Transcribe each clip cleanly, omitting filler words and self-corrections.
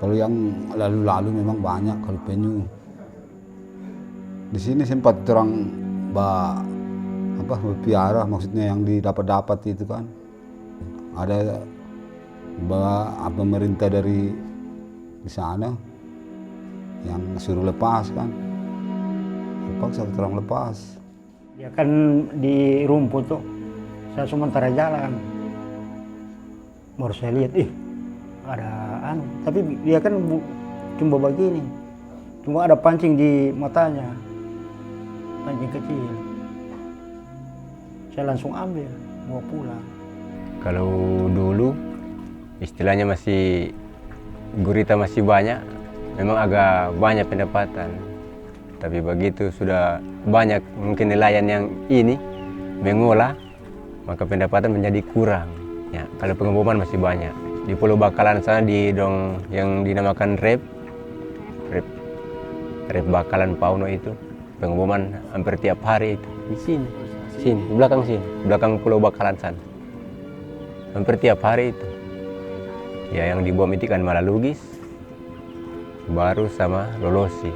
Kalau yang lalu-lalu memang banyak kalau penyu. Di sini sempat orang berpiara, maksudnya yang didapat itu kan. Ada pemerintah dari di sana yang suruh lepas kan. Terpaksa orang lepas. Ya kan di rumput tuh, saya sementara jalan. Baru saya lihat, ada tapi dia kan cuma begini. Cuma ada pancing di matanya. Pancing kecil. Saya langsung ambil, bawa pulang. Kalau dulu istilahnya gurita masih banyak, memang agak banyak pendapatan. Tapi begitu sudah banyak mungkin nelayan yang ini mengolah, maka pendapatan menjadi kurang. Ya, kalau pengeboman masih banyak. Di Pulau Bakalan sana yang dinamakan rep Bakalan Pauno itu pengeboman hampir tiap hari itu di sini belakang Pulau Bakalan sana. Hampir tiap hari itu. Ya yang dibom itu kan Malalugis, baru sama Lolosi.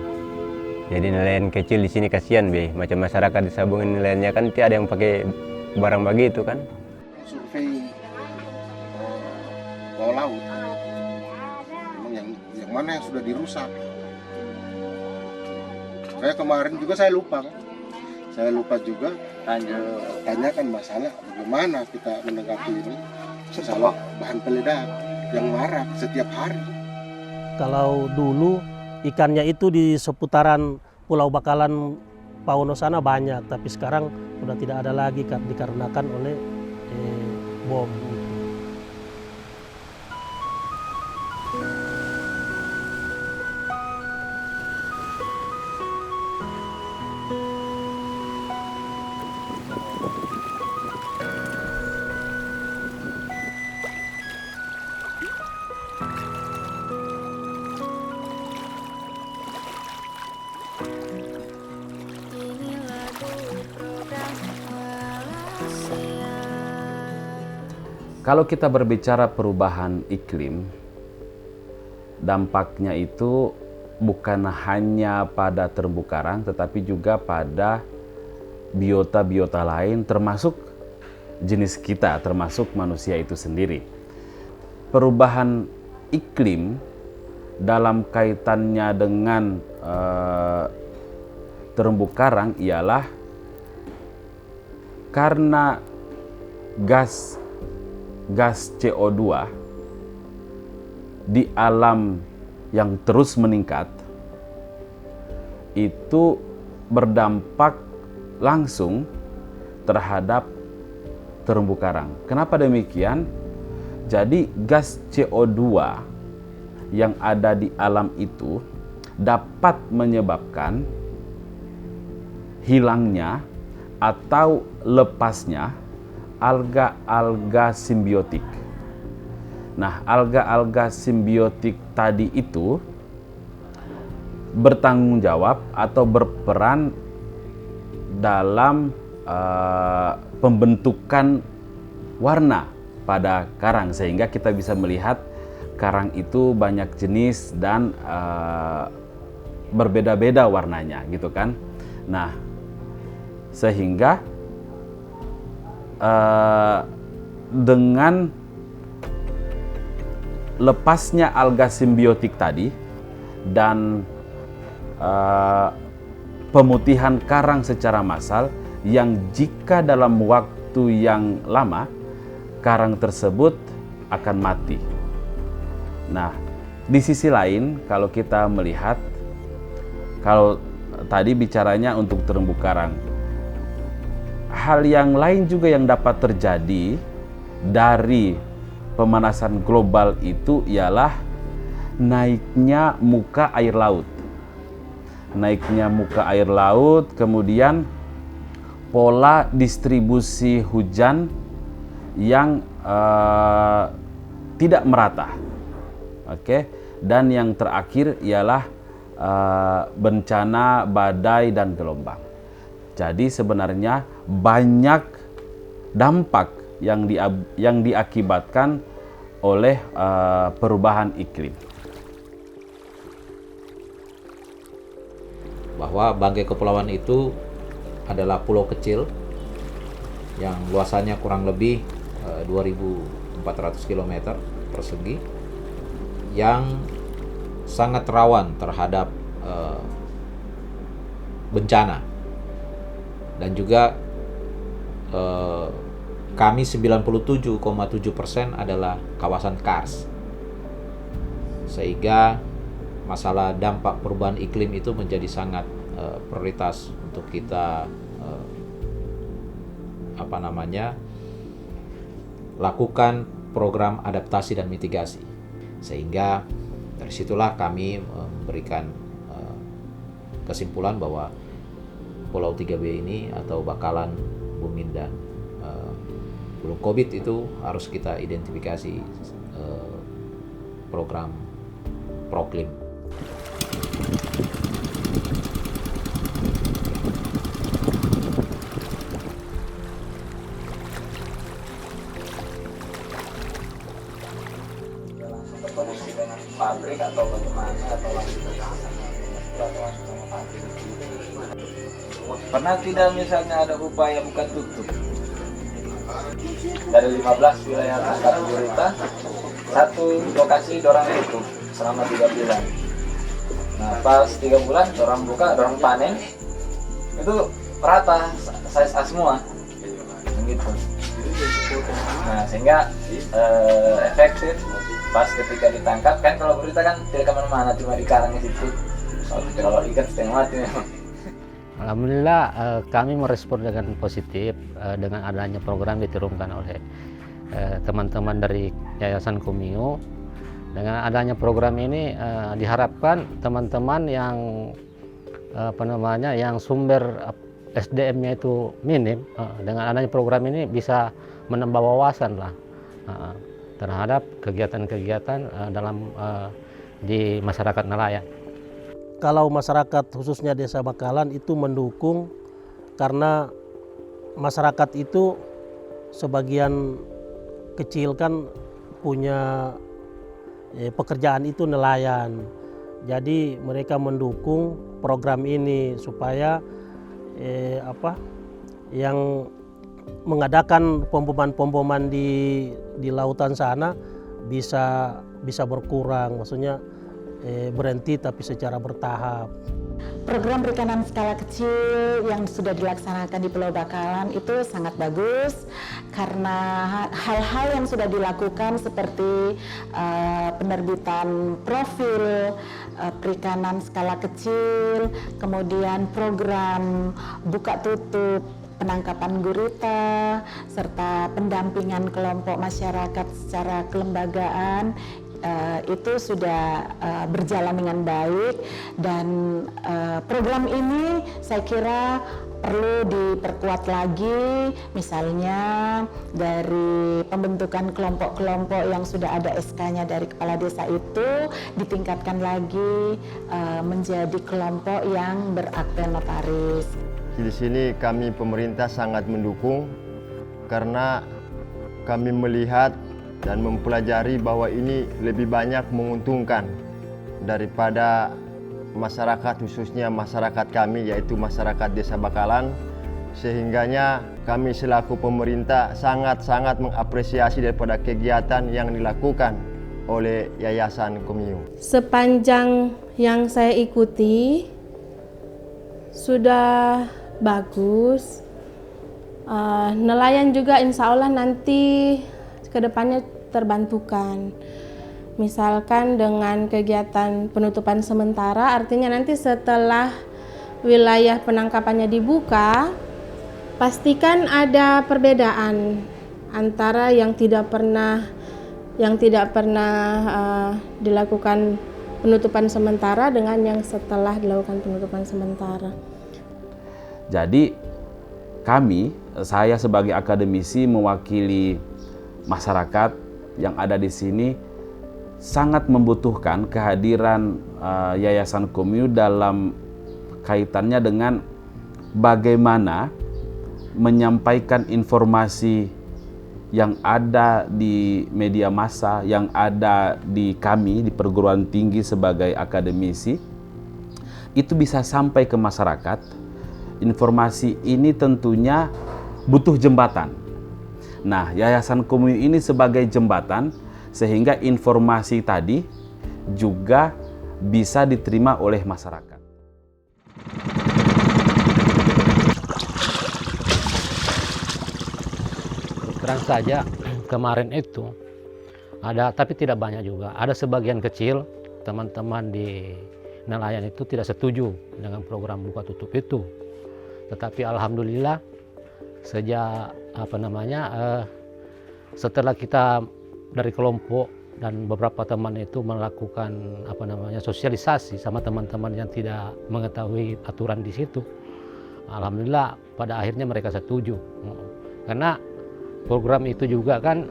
Jadi nelayan kecil di sini kasihan macam masyarakat di Sabungan nelayannya kan tidak ada yang pakai barang begitu kan. Survei bawah laut, memang yang mana yang sudah dirusak. Kayak kemarin juga saya lupa juga tanyakan masalah bagaimana kita menanggapi ini masalah bahan peledak yang marak setiap hari. Kalau dulu ikannya itu di seputaran Pulau Bakalan Pauno sana banyak, tapi sekarang sudah tidak ada lagi dikarenakan oleh bom. Kalau kita berbicara perubahan iklim, dampaknya itu bukan hanya pada terumbu karang, tetapi juga pada biota-biota lain, termasuk jenis kita, termasuk manusia itu sendiri. Perubahan iklim dalam kaitannya dengan terumbu karang ialah karena gas CO2 di alam yang terus meningkat itu berdampak langsung terhadap terumbu karang. Kenapa demikian? Jadi gas CO2 yang ada di alam itu dapat menyebabkan hilangnya atau lepasnya alga-alga simbiotik. Nah, alga-alga simbiotik tadi itu bertanggung jawab atau berperan dalam pembentukan warna pada karang, sehingga kita bisa melihat karang itu banyak jenis dan berbeda-beda warnanya, gitu kan. Nah, sehingga dengan lepasnya alga simbiotik tadi dan pemutihan karang secara massal yang jika dalam waktu yang lama karang tersebut akan mati. Nah, di sisi lain kalau kita melihat, kalau tadi bicaranya untuk terumbu karang, hal yang lain juga yang dapat terjadi dari pemanasan global itu ialah naiknya muka air laut. Naiknya muka air laut, kemudian pola distribusi hujan yang tidak merata. Oke. Dan yang terakhir ialah bencana badai dan gelombang. Jadi sebenarnya banyak dampak yang diakibatkan oleh perubahan iklim. bahwa Banggai Kepulauan itu adalah pulau kecil yang luasannya kurang lebih 2.400 km persegi yang sangat rawan terhadap bencana, dan juga kami 97,7% adalah kawasan kars, sehingga masalah dampak perubahan iklim itu menjadi sangat prioritas untuk kita lakukan program adaptasi dan mitigasi. Sehingga dari situlah kami memberikan kesimpulan bahwa Pulau 3B ini atau Bakalan, Bumin, dan Gunung Kobit itu harus kita identifikasi program Proklim. Langsung berkoneksi dengan pabrik atau bagaimana, atau langsung pernah tidak misalnya ada upaya buka tutup dari 15 wilayah tangkap gurita, satu lokasi dorang tutup selama 3 bulan. Nah pas 3 bulan dorang buka, dorang panen, itu rata size A semua begitu. Nah sehingga efektif pas ketika ditangkap. Kan kalau gurita kan tidak kemana-mana, cuma di karangnya situ. Kalau ikan setengah mati memang. Alhamdulillah kami merespon dengan positif dengan adanya program diturunkan oleh teman-teman dari Yayasan Komingo. Dengan adanya program ini diharapkan teman-teman yang yang sumber SDM-nya itu minim, dengan adanya program ini bisa menambah wawasan lah terhadap kegiatan-kegiatan di masyarakat nelayan. Kalau masyarakat khususnya Desa Bakalan itu mendukung, karena masyarakat itu sebagian kecil kan punya pekerjaan itu nelayan. Jadi mereka mendukung program ini supaya yang mengadakan pemboman di lautan sana bisa berkurang, maksudnya berhenti tapi secara bertahap. Program perikanan skala kecil yang sudah dilaksanakan di Pulau Bakalan itu sangat bagus karena hal-hal yang sudah dilakukan seperti penerbitan profil perikanan skala kecil, kemudian program buka tutup penangkapan gurita, serta pendampingan kelompok masyarakat secara kelembagaan, itu sudah berjalan dengan baik, dan program ini saya kira perlu diperkuat lagi, misalnya dari pembentukan kelompok-kelompok yang sudah ada SK-nya dari kepala desa itu ditingkatkan lagi menjadi kelompok yang berakte notaris. Di sini kami pemerintah sangat mendukung karena kami melihat dan mempelajari bahwa ini lebih banyak menguntungkan daripada masyarakat, khususnya masyarakat kami yaitu masyarakat Desa Bakalan, sehingganya kami selaku pemerintah sangat-sangat mengapresiasi daripada kegiatan yang dilakukan oleh Yayasan Komingo. Sepanjang yang saya ikuti sudah bagus, nelayan juga insya Allah nanti kedepannya terbantukan. Misalkan dengan kegiatan penutupan sementara, artinya nanti setelah wilayah penangkapannya dibuka, pastikan ada perbedaan antara yang tidak pernah dilakukan penutupan sementara dengan yang setelah dilakukan penutupan sementara. Jadi saya sebagai akademisi mewakili masyarakat yang ada di sini sangat membutuhkan kehadiran Yayasan Komingo dalam kaitannya dengan bagaimana menyampaikan informasi yang ada di media massa, yang ada di kami di perguruan tinggi sebagai akademisi, itu bisa sampai ke masyarakat, informasi ini tentunya butuh jembatan. Nah, Yayasan Komio ini sebagai jembatan sehingga informasi tadi juga bisa diterima oleh masyarakat. Terang saja kemarin itu ada, tapi tidak banyak juga. Ada sebagian kecil teman-teman di nelayan itu tidak setuju dengan program buka tutup itu. Tetapi alhamdulillah sejak setelah kita dari kelompok dan beberapa teman itu melakukan sosialisasi sama teman-teman yang tidak mengetahui aturan di situ, alhamdulillah pada akhirnya mereka setuju. Karena program itu juga kan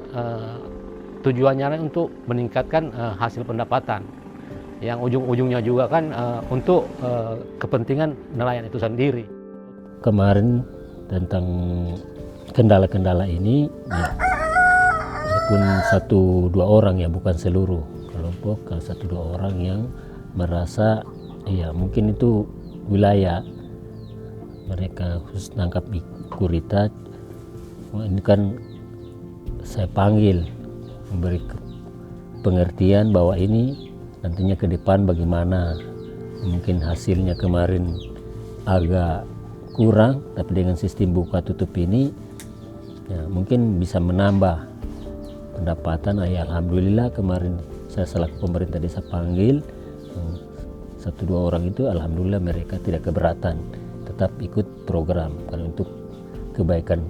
tujuannya untuk meningkatkan hasil pendapatan, yang ujung-ujungnya juga kan untuk kepentingan nelayan itu sendiri. Kemarin tentang kendala-kendala ini, ya, walaupun 1-2 orang ya, bukan seluruh kelompok, 1-2 orang yang merasa ya mungkin itu wilayah mereka khusus nangkap di Kurita. Ini kan saya panggil memberi pengertian bahwa ini nantinya ke depan bagaimana. Mungkin hasilnya kemarin agak kurang, tapi dengan sistem buka tutup ini ya mungkin bisa menambah pendapatan. Ya, alhamdulillah kemarin saya selaku pemerintah desa panggil 1-2 orang itu, alhamdulillah mereka tidak keberatan, tetap ikut program karena untuk kebaikan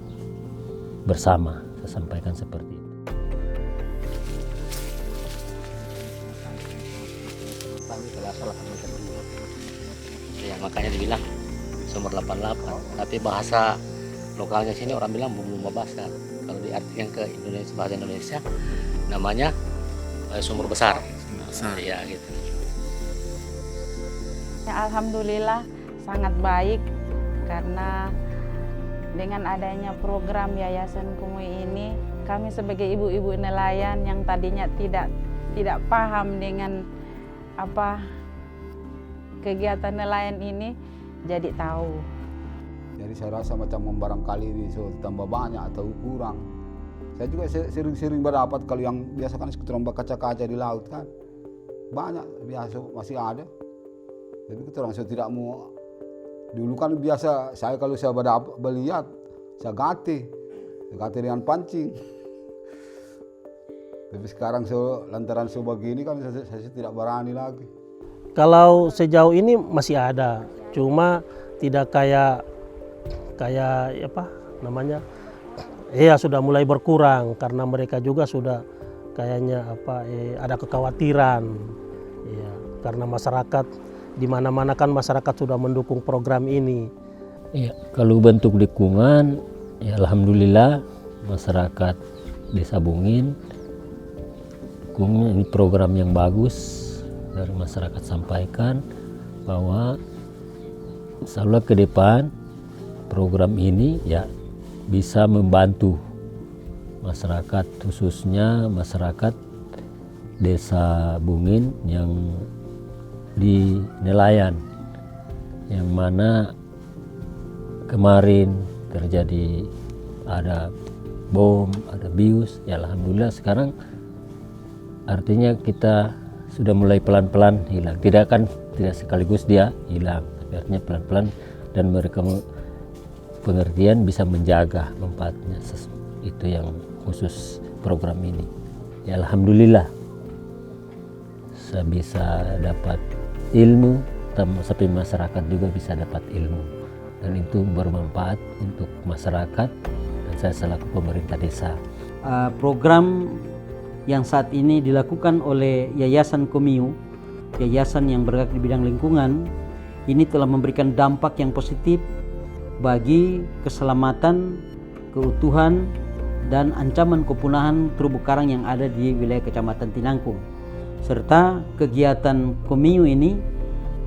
bersama. Saya sampaikan seperti itu. Ya, makanya dibilang sumur 88, tapi bahasa lokalnya sini orang bilang bumbu babasa. Kalau diartikan ke Indonesia, bahasa Indonesia namanya sumur besar. Ya, gitu. Ya, alhamdulillah sangat baik, karena dengan adanya program Yayasan Komio ini, kami sebagai ibu-ibu nelayan yang tadinya tidak paham dengan kegiatan nelayan ini jadi tahu. Jadi saya rasa macam barangkali ini tambah banyak atau kurang. Saya juga sering berdapat kalau yang biasa kan kita kaca-kaca di laut kan. Banyak biasa masih ada. Tapi kita orang tidak mau. Dulu kan biasa saya kalau saya melihat saya gati dengan pancing. Tapi sekarang lantaran begini kan saya tidak berani lagi. Kalau sejauh ini masih ada, cuma tidak kayak sudah mulai berkurang karena mereka juga sudah kayaknya ada kekhawatiran ya, karena masyarakat di mana-mana kan masyarakat sudah mendukung program ini. Ya, kalau bentuk dukungan ya alhamdulillah masyarakat Desa Bungin dukungnya, ini program yang bagus dari masyarakat, sampaikan bahwa insyaallah ke depan program ini ya bisa membantu masyarakat, khususnya masyarakat Desa Bungin yang di nelayan, yang mana kemarin terjadi ada bom, ada bius. Ya alhamdulillah sekarang artinya kita sudah mulai pelan-pelan hilang. Tidak sekaligus dia hilang, tapi artinya pelan-pelan, dan mereka pengertian bisa menjaga manfaatnya. Itu yang khusus program ini. Ya alhamdulillah saya bisa dapat ilmu, sampai masyarakat juga bisa dapat ilmu, dan itu bermanfaat untuk masyarakat dan saya selaku pemerintah desa. Program yang saat ini dilakukan oleh Yayasan Komio, yayasan yang bergerak di bidang lingkungan, ini telah memberikan dampak yang positif bagi keselamatan, keutuhan, dan ancaman kepunahan terumbu karang yang ada di wilayah Kecamatan Tinangkung. Serta kegiatan Komio ini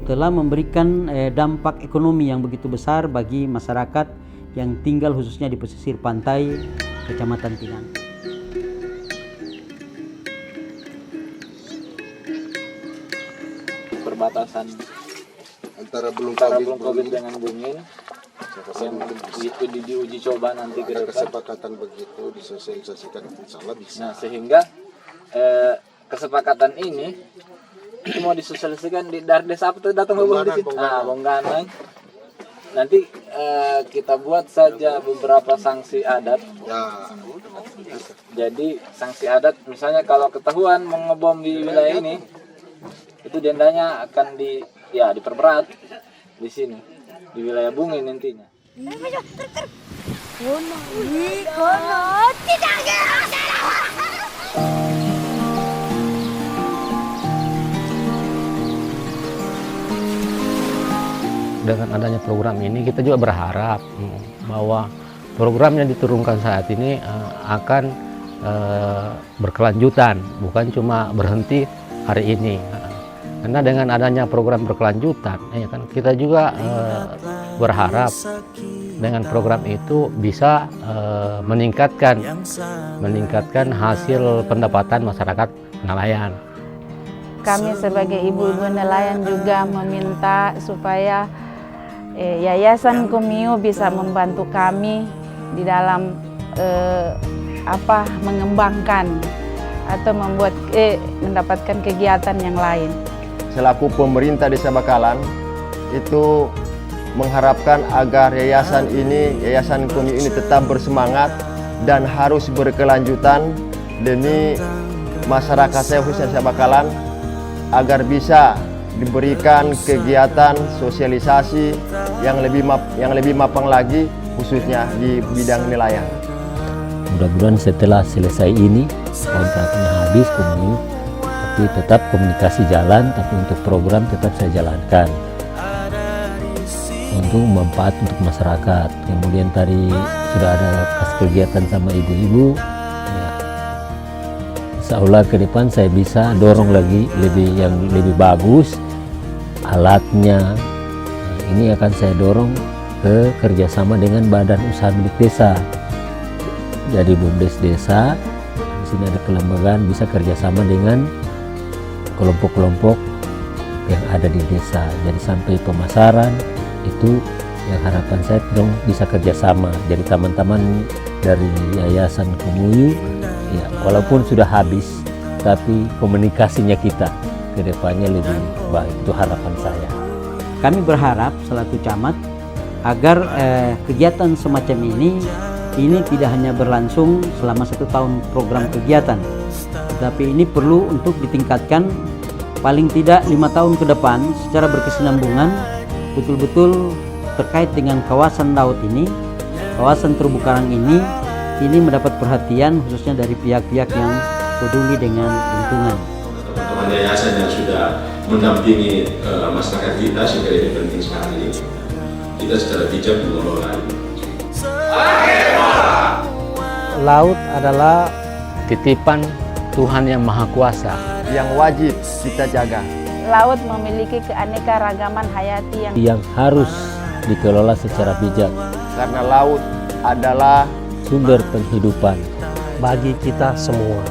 telah memberikan dampak ekonomi yang begitu besar bagi masyarakat yang tinggal khususnya di pesisir pantai Kecamatan Tinangkung. Perbatasan antara belum COVID dengan bungin yang itu diuji coba nanti ke depan. Kesepakatan begitu disosialisasikan, insya Allah bisa. Nah, sehingga kesepakatan ini mau disosialisasikan di dari desa apa tuh datang di situ. Nah, Bongganang. Nanti kita buat saja beberapa sanksi adat. Ya. Jadi sanksi adat, misalnya kalau ketahuan mengebom di wilayah ini, itu dendanya akan diperberat di sini, di wilayah Bungin intinya. Dengan adanya program ini kita juga berharap bahwa program yang diturunkan saat ini akan berkelanjutan, bukan cuma berhenti hari ini. Karena dengan adanya program berkelanjutan, ya kan, kita juga berharap dengan program itu bisa meningkatkan hasil pendapatan masyarakat nelayan. Kami sebagai ibu-ibu nelayan juga meminta supaya Yayasan Komiu bisa membantu kami di dalam mengembangkan atau mendapatkan kegiatan yang lain. Selaku pemerintah Desa Bakalan itu mengharapkan agar yayasan Komiu ini tetap bersemangat dan harus berkelanjutan demi masyarakat saya khususnya Desa Bakalan agar bisa diberikan kegiatan sosialisasi yang lebih mapan lagi khususnya di bidang nelayan. Mudah-mudahan setelah selesai ini kontraknya habis Komiu, tapi tetap komunikasi jalan, tapi untuk program tetap saya jalankan untuk manfaat untuk masyarakat. Kemudian tadi sudah ada kas kegiatan sama ibu-ibu, ya. Insya Allah ke depan saya bisa dorong lagi yang lebih bagus alatnya. Ini akan saya dorong ke kerjasama dengan badan usaha milik desa. Jadi BUMDes desa, di sini ada kelembagaan bisa kerjasama dengan kelompok-kelompok yang ada di desa. Jadi sampai pemasaran itu yang harapan saya dong bisa kerjasama. Jadi teman-teman dari Yayasan Komiu, ya walaupun sudah habis, tapi komunikasinya kita ke depannya lebih baik. Itu harapan saya. Kami berharap selaku camat agar kegiatan semacam ini tidak hanya berlangsung selama 1 tahun program kegiatan, tapi ini perlu untuk ditingkatkan paling tidak 5 tahun ke depan secara berkesinambungan, betul-betul terkait dengan kawasan laut ini, kawasan terumbu karang ini mendapat perhatian khususnya dari pihak-pihak yang peduli dengan lingkungan. Teman-teman yayasan yang sudah mendampingi masyarakat kita, sehingga ini penting sekali kita secara bijak mengelola ini. Laut adalah titipan Tuhan yang Maha Kuasa yang wajib kita jaga. Laut memiliki keanekaragaman hayati yang harus dikelola secara bijak. Karena laut adalah sumber penghidupan bagi kita semua.